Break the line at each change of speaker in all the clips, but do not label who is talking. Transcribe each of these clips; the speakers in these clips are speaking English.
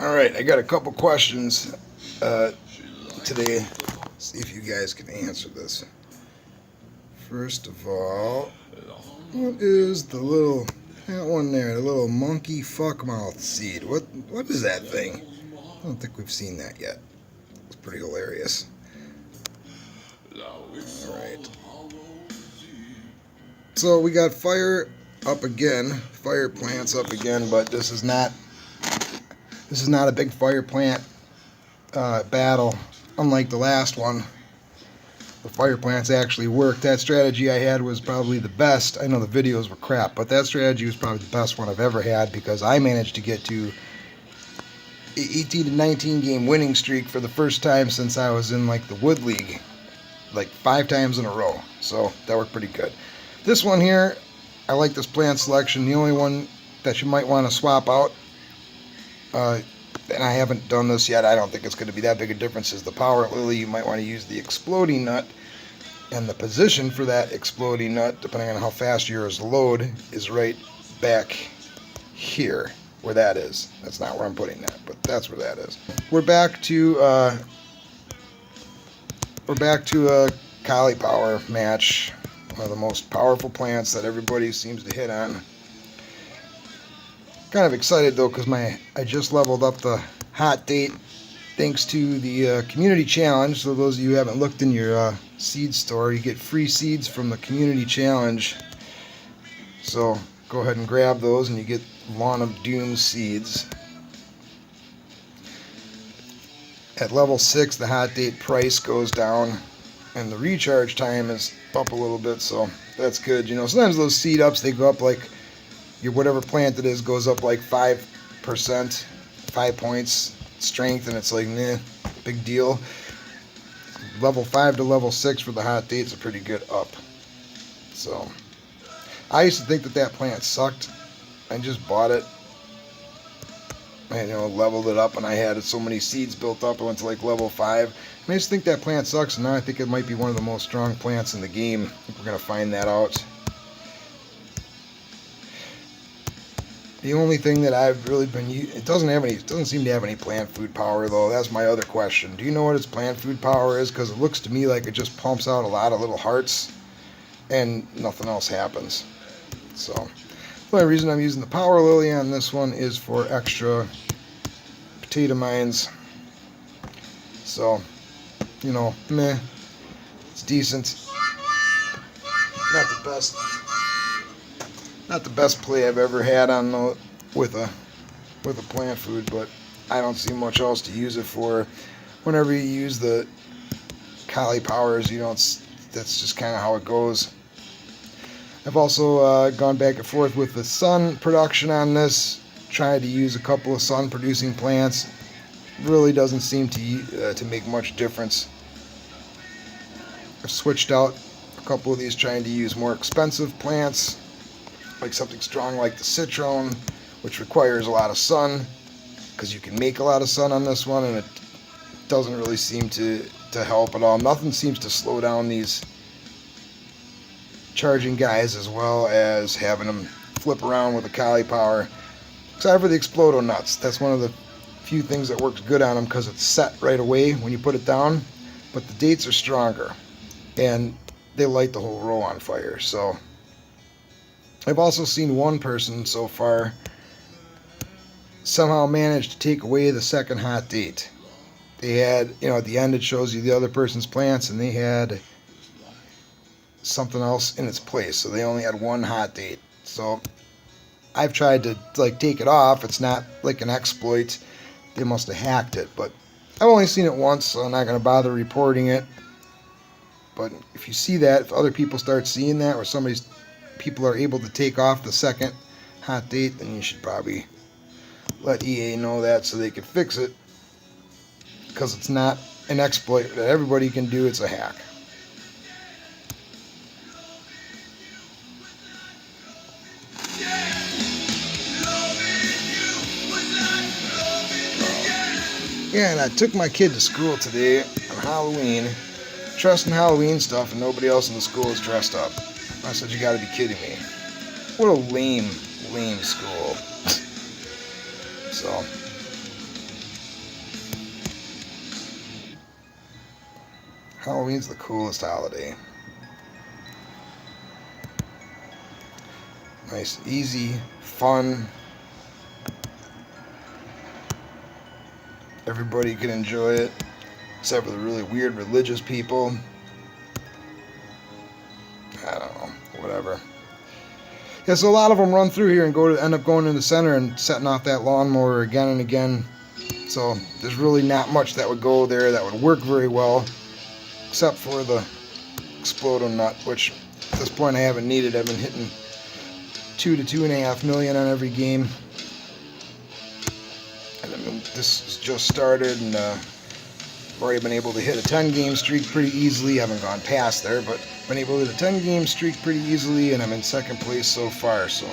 Alright, I got a couple questions today. See if you guys can answer this. First of all, what is the little, that one there, the little monkey fuckmouth seed? What is that thing? I don't think we've seen that yet. It's pretty hilarious. Alright. So we got fire up again, fire plants up again, but this is not a big fire plant battle. Unlike the last one, the fire plants actually worked. That strategy I had was probably the best. I know the videos were crap, but that strategy was probably the best one I've ever had because I managed to get to 18 to 19 game winning streak for the first time since I was in like the Wood League, like 5 times in a row. So that worked pretty good. This one here, I like this plant selection. The only one that you might want to swap out, and I haven't done this yet, I don't think it's going to be that big a difference, is the power lily. You might want to use the exploding nut, and the position for that exploding nut, depending on how fast yours load, is right back here where that is. That's not where I'm putting that, but that's where that is. We're back to a Kali power match, one of the most powerful plants that everybody seems to hit on. Kind of excited though because I just leveled up the hot date thanks to the community challenge. So those of you who haven't looked in your seed store, you get free seeds from the community challenge. So go ahead and grab those and you get Lawn of Doom seeds. At level 6 the hot date price goes down and the recharge time is up a little bit, so that's good. You know, sometimes those seed ups, they go up like your whatever plant it is goes up like 5%, 5 points strength, and it's like, nah, big deal. Level 5 to level 6 for the hot date's a pretty good up. So I used to think that plant sucked. I just bought it and, you know, leveled it up, and I had so many seeds built up. I went to like level 5. And I just think that plant sucks, and now I think it might be one of the most strong plants in the game. I think we're gonna find that out. The only thing that I've really been using, it doesn't seem to have any plant food power though. That's my other question. Do you know what its plant food power is? Because it looks to me like it just pumps out a lot of little hearts and nothing else happens. So the only reason I'm using the power lily on this one is for extra potato mines. So, you know, meh, it's decent. Not the best play I've ever had on with a plant food, but I don't see much else to use it for. Whenever you use the Kali powers, you don't. That's just kind of how it goes. I've also gone back and forth with the sun production on this. Tried to use a couple of sun producing plants. Really doesn't seem to make much difference. I've switched out a couple of these, trying to use more expensive plants, like something strong like the citron, which requires a lot of sun, because you can make a lot of sun on this one, and it doesn't really seem to help at all. Nothing seems to slow down these charging guys as well as having them flip around with the Kali power, except for the Explodo nuts. That's one of the few things that works good on them because it's set right away when you put it down, but the dates are stronger and they light the whole row on fire. So I've also seen one person so far somehow manage to take away the second hot date. They had, you know, at the end it shows you the other person's plants, and they had something else in its place, so they only had one hot date. So I've tried to like take it off. It's not like an exploit. They must have hacked it, but I've only seen it once, so I'm not going to bother reporting it. But if you see that, if other people start seeing that, or people are able to take off the second hot date, then you should probably let EA know that so they can fix it, because it's not an exploit that everybody can do. It's a hack. Yeah, and I took my kid to school today on Halloween, dressed in Halloween stuff, and nobody else in the school is dressed up. I said, you gotta be kidding me. What a lame school. So, Halloween's the coolest holiday. Nice, easy, fun. Everybody can enjoy it, except for the really weird religious people. I don't know, whatever. Yeah, so a lot of them run through here and end up going in the center and setting off that lawnmower again and again. So there's really not much that would go there that would work very well, except for the exploding nut, which at this point I haven't needed. I've been hitting 2 to 2.5 million on every game. And I mean, this has just started, and I've already been able to hit a 10-game streak pretty easily. I haven't gone past there, but been able to hit a 10-game streak pretty easily, and I'm in second place so far. So,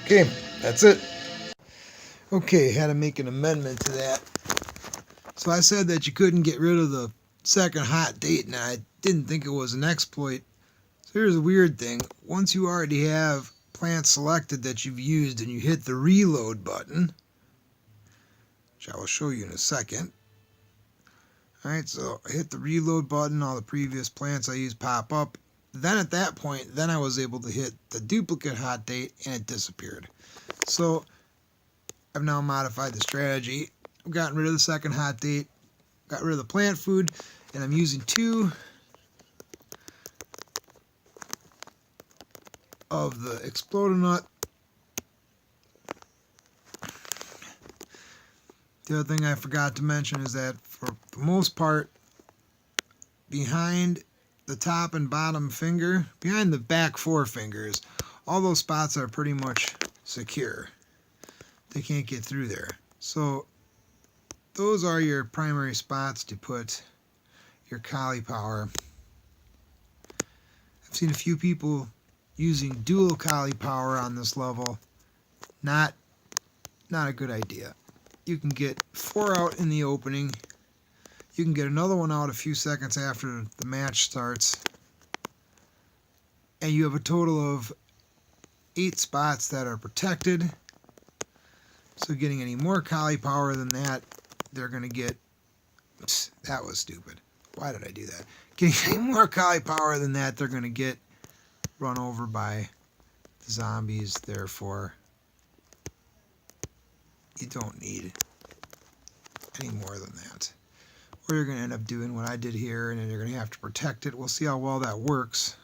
okay, that's it. Okay, had to make an amendment to that. So I said that you couldn't get rid of the second hot date, and I didn't think it was an exploit. So here's a weird thing. Once you already have plants selected that you've used and you hit the reload button, which I will show you in a second. Alright, so I hit the reload button, all the previous plants I used pop up. Then at that point, then I was able to hit the duplicate hot date and it disappeared. So I've now modified the strategy. I've gotten rid of the second hot date, got rid of the plant food, and I'm using 2 of the exploding nut. The other thing I forgot to mention is that for the most part, behind the top and bottom finger, behind the back 4 fingers, all those spots are pretty much secure. They can't get through there. So those are your primary spots to put your cauliflower. I've seen a few people using dual cauliflower on this level. Not a good idea. You can get 4 out in the opening. You can get another one out a few seconds after the match starts. And you have a total of 8 spots that are protected. So getting any more cauliflower than that, they're going to get... That was stupid. Why did I do that? Getting any more cauliflower than that, they're going to get run over by the zombies. Therefore, you don't need any more than that. Or you're going to end up doing what I did here, and then you're going to have to protect it. We'll see how well that works.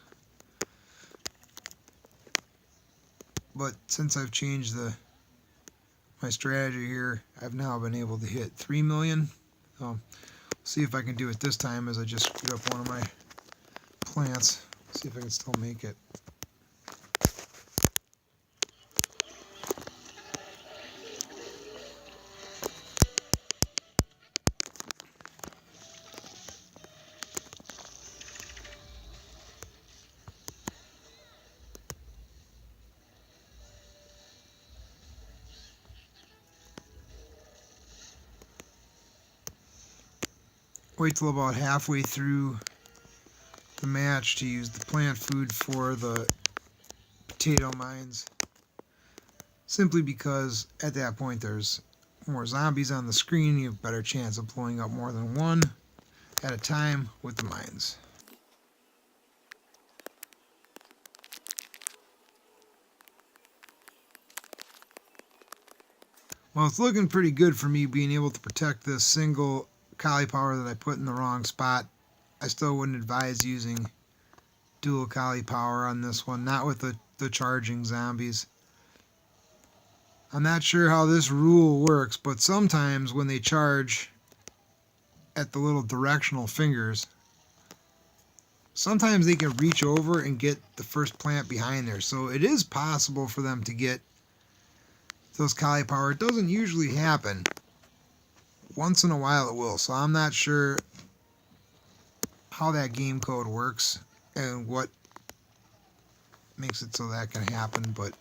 But since I've changed my strategy here, I've now been able to hit 3 million. So see if I can do it this time as I just screwed up one of my plants. See if I can still make it. Wait till about halfway through the match to use the plant food for the potato mines. Simply because at that point there's more zombies on the screen, you have a better chance of blowing up more than one at a time with the mines. Well, it's looking pretty good for me being able to protect this single cauliflower that I put in the wrong spot. I still wouldn't advise using dual cauliflower on this one, not with the charging zombies. I'm not sure how this rule works, but sometimes when they charge at the little directional fingers, sometimes they can reach over and get the first plant behind there. So it is possible for them to get those cauliflower. It doesn't usually happen. Once in a while it will. So I'm not sure how that game code works and what makes it so that can happen, but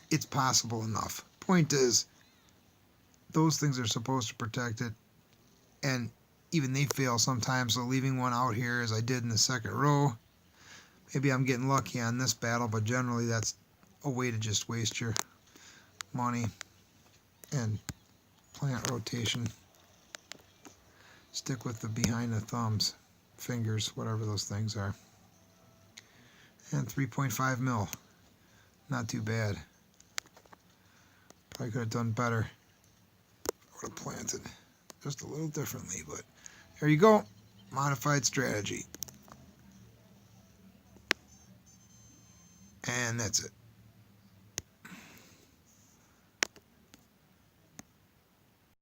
it's possible enough. Point is, those things are supposed to protect it, and even they fail sometimes, so leaving one out here as I did in the second row. Maybe I'm getting lucky on this battle, but generally that's a way to just waste your money and plant rotation. Stick with the behind the thumbs, fingers, whatever those things are. And 3.5 mil. Not too bad. Probably could have done better. I would have planted just a little differently, but there you go. Modified strategy. And that's it.